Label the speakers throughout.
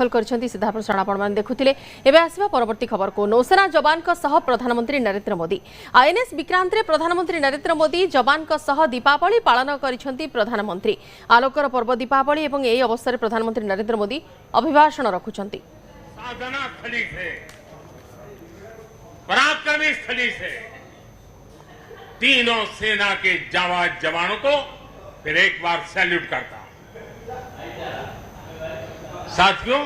Speaker 1: दाखल करछंती सीधा प्रसारण आपण मान देखुथिले। एबे आसीबा परवर्ती खबर को। नौसेना जवान का सह प्रधानमंत्री नरेंद्र मोदी आईएनएस विक्रांत रे प्रधानमंत्री नरेंद्र मोदी जवान का सह दीपावली पालन करिछंती। प्रधानमंत्री आलोकर पर्व दीपावली एवं एही अवसर प्रधानमंत्री नरेंद्र मोदी अभिभाषण रखुछंती।
Speaker 2: साधना स्थली से पराक्रमी स्थली से तीनों सेना के जाबाज जवानों को फिर एक बार सैल्यूट करता हूं। साथियों,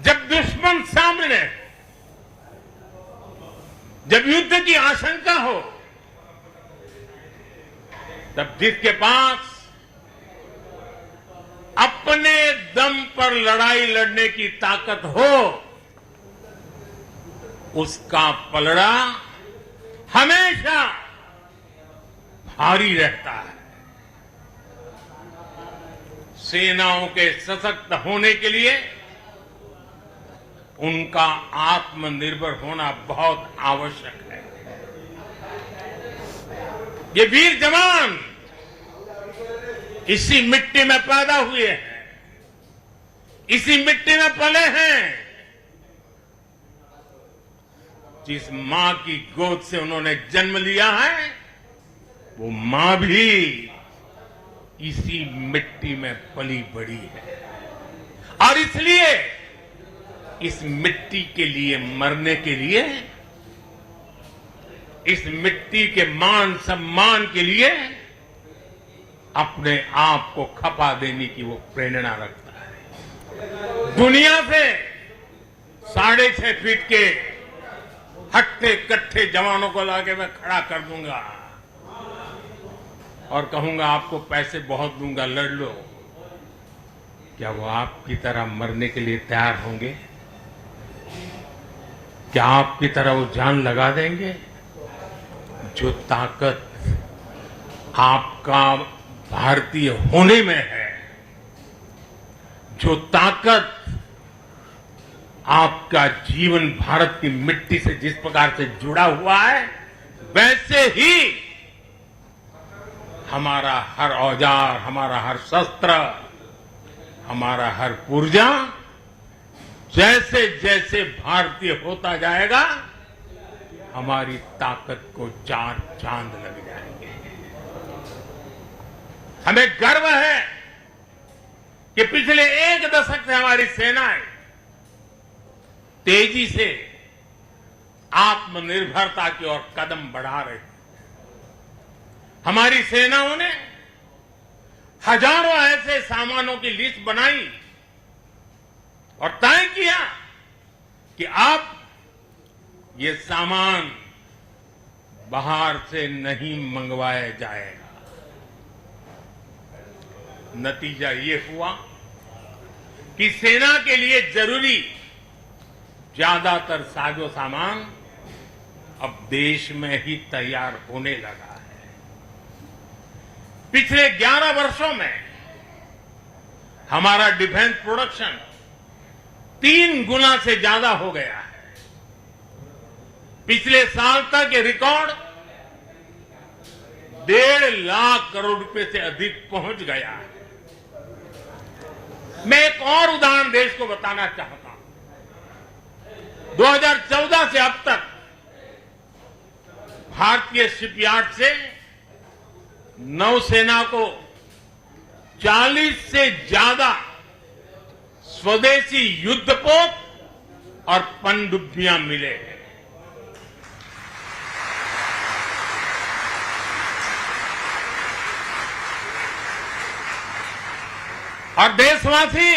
Speaker 2: जब दुश्मन सामने, जब युद्ध की आशंका हो, तब जिसके पास अपने दम पर लड़ाई लड़ने की ताकत हो, उसका पलड़ा हमेशा भारी रहता है। सेनाओं के सशक्त होने के लिए उनका आत्मनिर्भर होना बहुत आवश्यक है। ये वीर जवान इसी मिट्टी में पैदा हुए हैं, इसी मिट्टी में पले हैं। जिस मां की गोद से उन्होंने जन्म लिया है, वो मां भी इसी मिट्टी में पली बड़ी है और इसलिए इस मिट्टी के लिए मरने के लिए, इस मिट्टी के मान सम्मान के लिए अपने आप को खपा देने की वो प्रेरणा रखता है। दुनिया से 6.5 फीट के हट्टे कट्टे जवानों को लाके मैं खड़ा कर दूंगा और कहूंगा आपको पैसे बहुत दूंगा, लड़ लो। क्या वो आपकी तरह मरने के लिए तैयार होंगे? क्या आपकी तरह वो जान लगा देंगे? जो ताकत आपका भारतीय होने में है, जो ताकत आपका जीवन भारत की मिट्टी से जिस प्रकार से जुड़ा हुआ है, वैसे ही हमारा हर औजार, हमारा हर शस्त्र, हमारा हर पुर्जा जैसे जैसे भारतीय होता जाएगा, हमारी ताकत को चार चांद लग जाएंगे। हमें गर्व है कि पिछले 1 दशक से हमारी सेनाएं तेजी से आत्मनिर्भरता की ओर कदम बढ़ा रही। हमारी सेनाओं ने हजारों ऐसे सामानों की लिस्ट बनाई और तय किया कि अब ये सामान बाहर से नहीं मंगवाया जाएगा। नतीजा ये हुआ कि सेना के लिए जरूरी ज्यादातर साजो सामान अब देश में ही तैयार होने लगा है। पिछले 11 वर्षों में हमारा डिफेंस प्रोडक्शन 3 गुना से ज्यादा हो गया है। पिछले साल तक ये रिकॉर्ड 1.5 लाख करोड़ रुपए से अधिक पहुंच गया है। मैं एक और उदाहरण देश को बताना चाहता हूं। 2014 से अब तक भारतीय शिपयार्ड से नौसेना को 40 से ज्यादा स्वदेशी युद्धपोत और पनडुब्बियां मिले हैं। और देशवासी,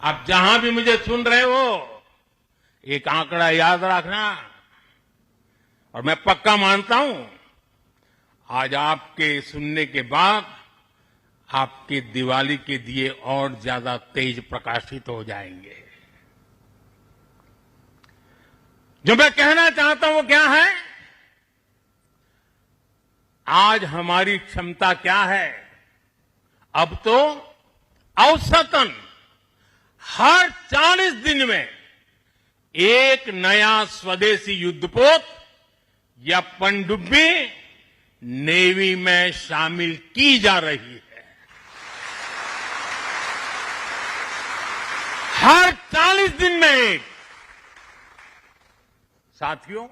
Speaker 2: आप जहां भी मुझे सुन रहे हो, एक आंकड़ा याद रखना। और मैं पक्का मानता हूं, आज आपके सुनने के बाद आपके दिवाली के दिए और ज्यादा तेज प्रकाशित हो जाएंगे। जो मैं कहना चाहता हूं वो क्या है? आज हमारी क्षमता क्या है? अब तो औसतन हर 40 दिन में एक नया स्वदेशी युद्धपोत या पनडुब्बी नेवी में शामिल की जा रही है। हर 40 दिन में एक। साथियों,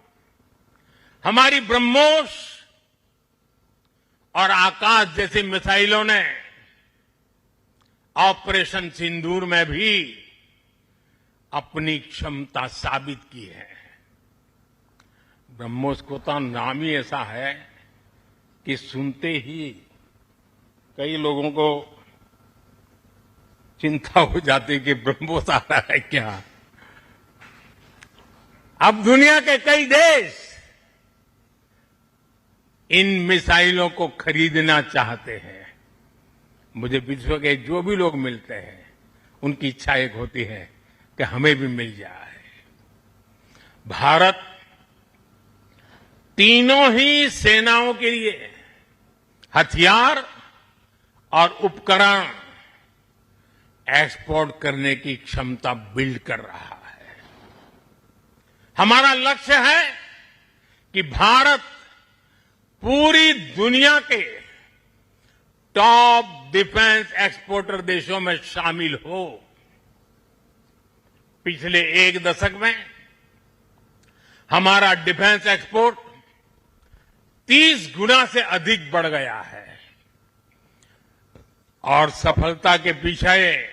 Speaker 2: हमारी ब्रह्मोस और आकाश जैसी मिसाइलों ने ऑपरेशन सिंदूर में भी अपनी क्षमता साबित की है। ब्रह्मोस को तो नाम ही ऐसा है कि सुनते ही कई लोगों को चिंता हो जाती कि ब्रह्मोस आ रहा है क्या। अब दुनिया के कई देश इन मिसाइलों को खरीदना चाहते हैं। मुझे विश्व के जो भी लोग मिलते हैं उनकी इच्छा एक होती है कि हमें भी मिल जाए। भारत तीनों ही सेनाओं के लिए हथियार और उपकरण एक्सपोर्ट करने की क्षमता बिल्ड कर रहा है। हमारा लक्ष्य है कि भारत पूरी दुनिया के टॉप डिफेंस एक्सपोर्टर देशों में शामिल हो। पिछले एक दशक में हमारा डिफेंस एक्सपोर्ट 30 गुना से अधिक बढ़ गया है और सफलता के पीछे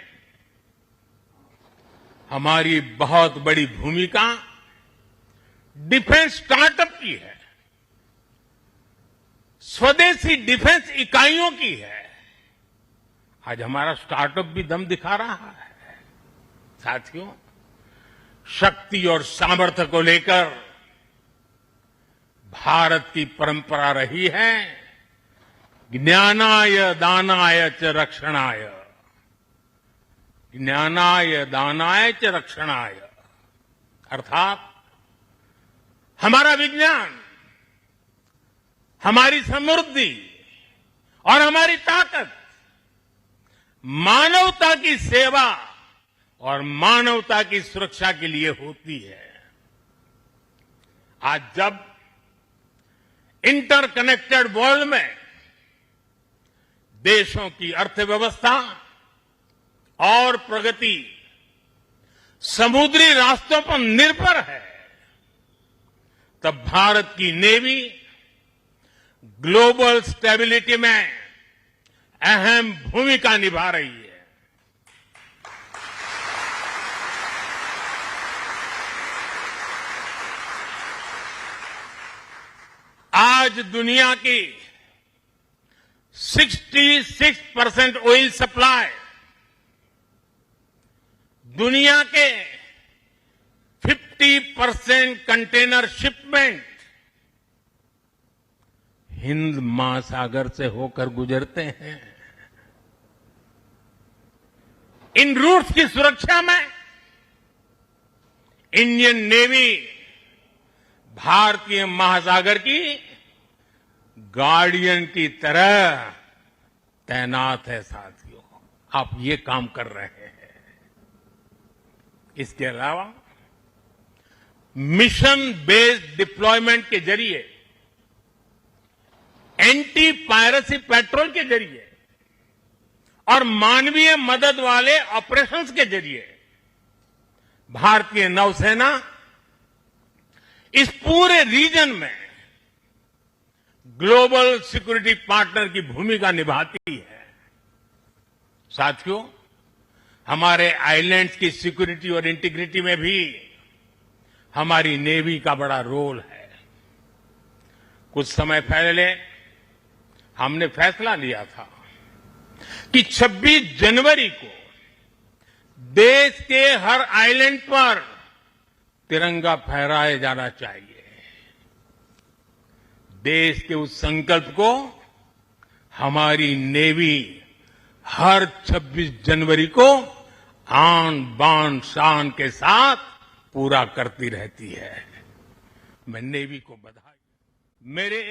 Speaker 2: हमारी बहुत बड़ी भूमिका डिफेंस स्टार्टअप की है, स्वदेशी डिफेंस इकाइयों की है। आज हमारा स्टार्टअप भी दम दिखा रहा है। साथियों, शक्ति और सामर्थ्य को लेकर भारत की परंपरा रही है ज्ञानाय दानाय च रक्षणाय। ज्ञानाय दानाय च रक्षणाय अर्थात हमारा विज्ञान, हमारी समृद्धि और हमारी ताकत मानवता की सेवा और मानवता की सुरक्षा के लिए होती है। आज जब इंटरकनेक्टेड वर्ल्ड में देशों की अर्थव्यवस्था और प्रगति समुद्री रास्तों पर निर्भर है, तब भारत की नेवी ग्लोबल स्टेबिलिटी में अहम भूमिका निभा रही है। आज दुनिया की 66% ऑयल सप्लाई, दुनिया के 50% कंटेनर शिपमेंट हिंद महासागर से होकर गुजरते हैं। इन रूट्स की सुरक्षा में इंडियन नेवी भारतीय महासागर की गार्डियन की तरह तैनात है। साथियों, आप ये काम कर रहे हैं। इसके अलावा मिशन बेस्ड डिप्लॉयमेंट के जरिए, एंटी पायरेसी पेट्रोल के जरिए और मानवीय मदद वाले ऑपरेशंस के जरिए भारतीय नौसेना इस पूरे रीजन में ग्लोबल सिक्योरिटी पार्टनर की भूमिका निभाती है। साथियों, हमारे आइलैंड्स की सिक्योरिटी और इंटीग्रिटी में भी हमारी नेवी का बड़ा रोल है। कुछ समय पहले हमने फैसला लिया था कि 26 जनवरी को देश के हर आइलैंड पर तिरंगा फहराया जाना चाहिए। देश के उस संकल्प को हमारी नेवी हर 26 जनवरी को आन बान शान के साथ पूरा करती रहती है। मैं नेवी को बधाई। मेरे